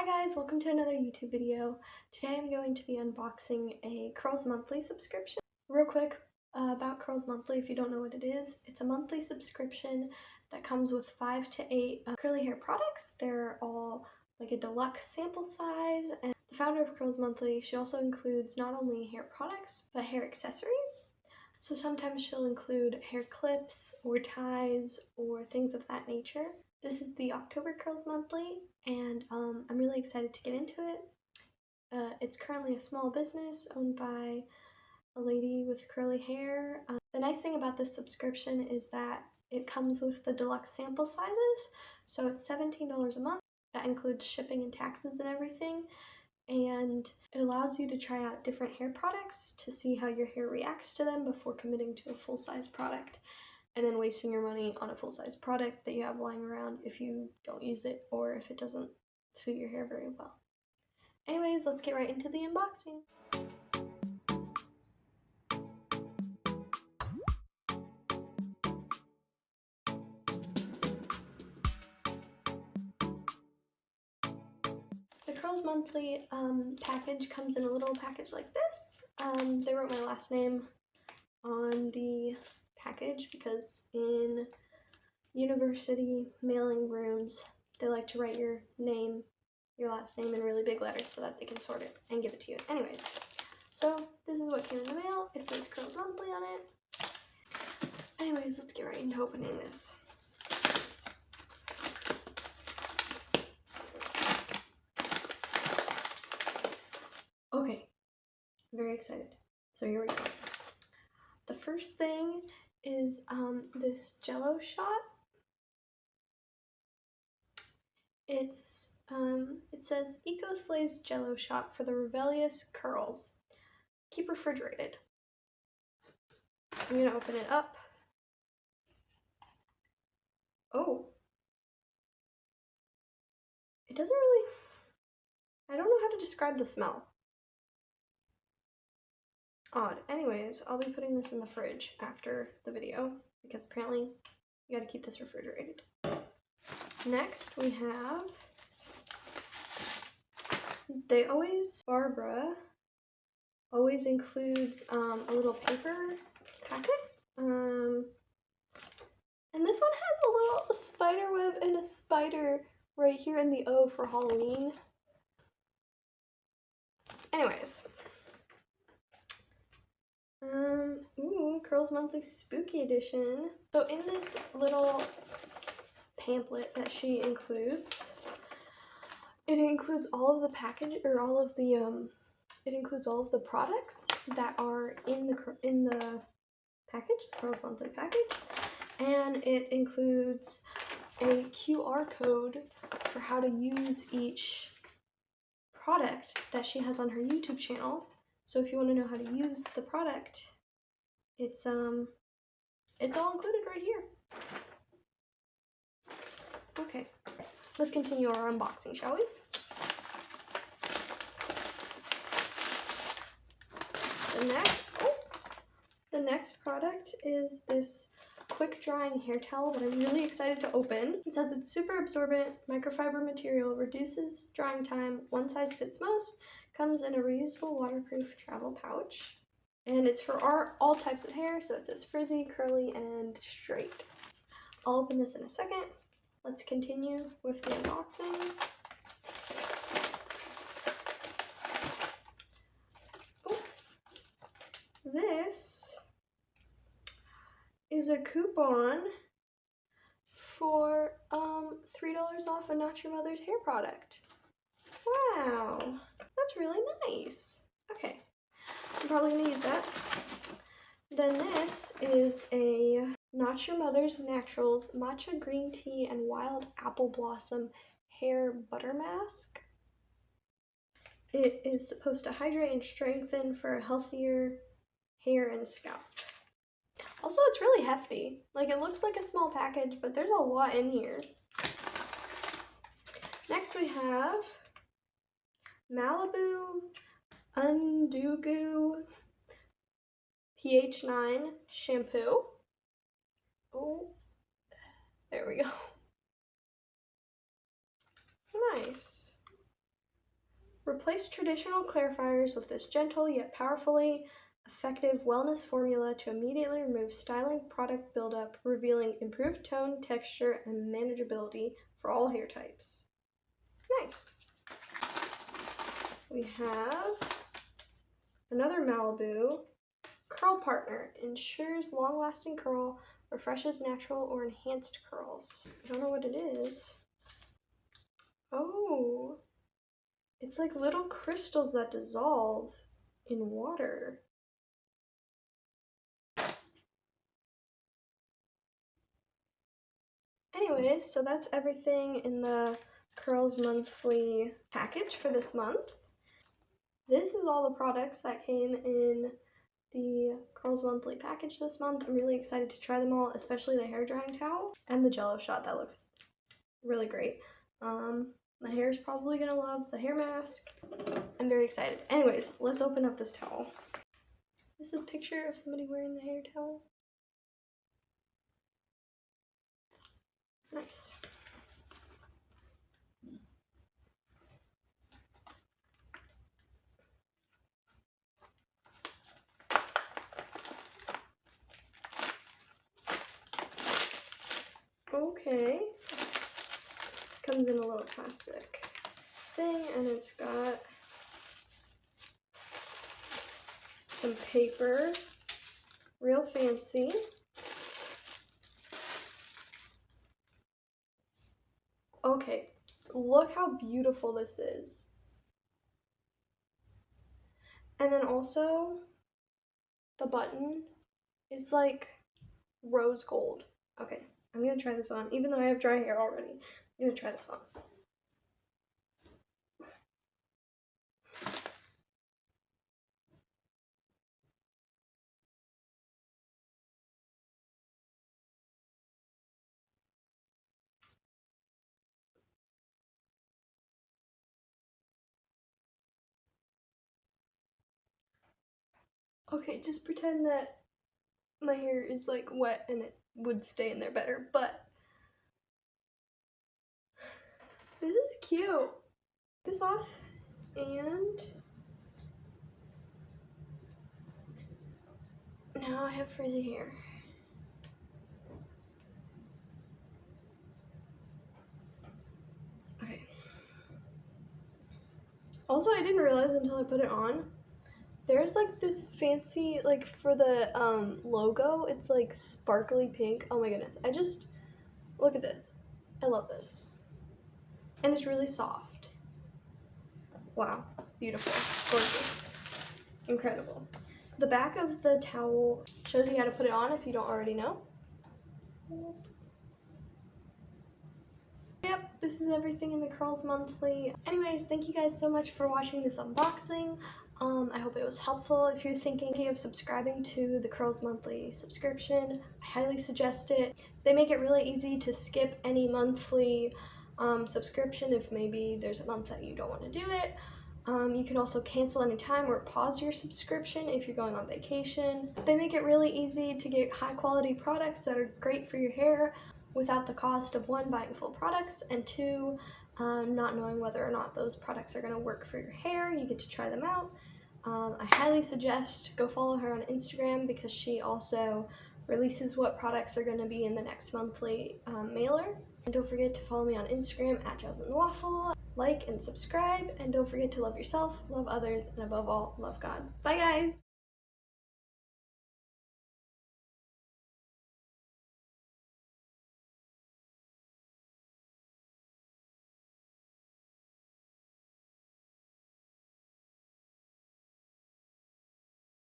guys, welcome to another YouTube video. Today I'm going to be unboxing a Curls Monthly subscription. Real quick about Curls Monthly, if you don't know what it is, it's a monthly subscription that comes with 5 to 8 curly hair products. They're all like a deluxe sample size, and the founder of Curls Monthly, she also includes not only hair products, but hair accessories. So sometimes she'll include hair clips or ties or things of that nature. This is the October Curls Monthly, and I'm really excited to get into it. It's currently a small business owned by a lady with curly hair. The nice thing about this subscription is that it comes with the deluxe sample sizes, so it's $17 a month. That includes shipping and taxes and everything, and it allows you to try out different hair products to see how your hair reacts to them before committing to a full-size product, and then wasting your money on a full-size product that you have lying around if you don't use it or if it doesn't suit your hair very well. Anyways, let's get right into the unboxing. The Curls Monthly package comes in a little package like this. They wrote my last name on the package because in university mailing rooms, they like to write your name, your last name in really big letters so that they can sort it and give it to you. Anyways, so this is what came in the mail. It says Curls Monthly on it. Anyways, let's get right into opening this. Okay, very excited. So here we go. The first thing is this Jello shot. It says Eco Slay's Jello shot for the rebellious curls. Keep refrigerated. I'm gonna open it up. Oh. It doesn't really, I don't know how to describe the smell. Odd. Anyways, I'll be putting this in the fridge after the video because apparently you gotta keep this refrigerated. Next we have, Barbara always includes a little paper packet. And this one has a little spider web and a spider right here in the O for Halloween. Anyways. Ooh, Curls Monthly Spooky Edition. So in this little pamphlet that she includes, it includes all of the package, or all of the, it includes all of the products that are in the package, the Curls Monthly package, and it includes a QR code for how to use each product that she has on her YouTube channel. So if you want to know how to use the product, it's all included right here. Okay, let's continue our unboxing, shall we? The next product is this quick drying hair towel that I'm really excited to open. It says it's super absorbent, microfiber material, reduces drying time, one size fits most, comes in a reusable waterproof travel pouch, and it's for all types of hair, so it says frizzy, curly, and straight. I'll open this in a second. Let's continue with the unboxing. Oh, this is a coupon for $3 off a Not Your Mother's hair product. Wow, that's really nice. Okay, I'm probably gonna use that. Then this is a Not Your Mother's Naturals Matcha Green Tea and Wild Apple Blossom Hair Butter Mask. It is supposed to hydrate and strengthen for a healthier hair and scalp. Also, it's really hefty. Like, it looks like a small package, but there's a lot in here. Next we have Malibu Undugu pH 9 shampoo. Oh, there we go. Nice. Replace traditional clarifiers with this gentle yet powerfully effective wellness formula to immediately remove styling product buildup, revealing improved tone, texture, and manageability for all hair types. Nice. We have another Malibu. Curl Partner ensures long-lasting curl, refreshes natural or enhanced curls. I don't know what it is. Oh, it's like little crystals that dissolve in water. Anyways, so that's everything in the Curls Monthly package for this month. This is all the products that came in the Curls Monthly package this month. I'm really excited to try them all, especially the hair drying towel and the Jello shot. That looks really great. My hair is probably gonna love the hair mask. I'm very excited. Anyways, let's open up this towel. This is a picture of somebody wearing the hair towel. Nice. Okay. Comes in a little plastic thing, and it's got some paper, real fancy. Okay, look how beautiful this is. And then also, the button is like rose gold. Okay, I'm gonna try this on, even though I have dry hair already. I'm gonna try this on. Okay, just pretend that my hair is like wet and it would stay in there better, but this is cute. Take this off, and now I have frizzy hair. Okay. Also, I didn't realize until I put it on, there's like this fancy, like for the logo, it's like sparkly pink. Oh my goodness. Look at this. I love this. And it's really soft. Wow. Beautiful. Gorgeous. Incredible. The back of the towel shows you how to put it on if you don't already know. Yep, this is everything in the Curls Monthly. Anyways, thank you guys so much for watching this unboxing. I hope it was helpful. If you're thinking of subscribing to the Curls Monthly subscription, I highly suggest it. They make it really easy to skip any monthly subscription if maybe there's a month that you don't want to do it. You can also cancel anytime or pause your subscription if you're going on vacation. They make it really easy to get high quality products that are great for your hair without the cost of one, buying full products, and two, not knowing whether or not those products are going to work for your hair. You get to try them out. I highly suggest go follow her on Instagram because she also releases what products are going to be in the next monthly mailer. And don't forget to follow me on Instagram at JasmineTheWaffle. Like and subscribe, and don't forget to love yourself, love others, and above all, love God. Bye guys!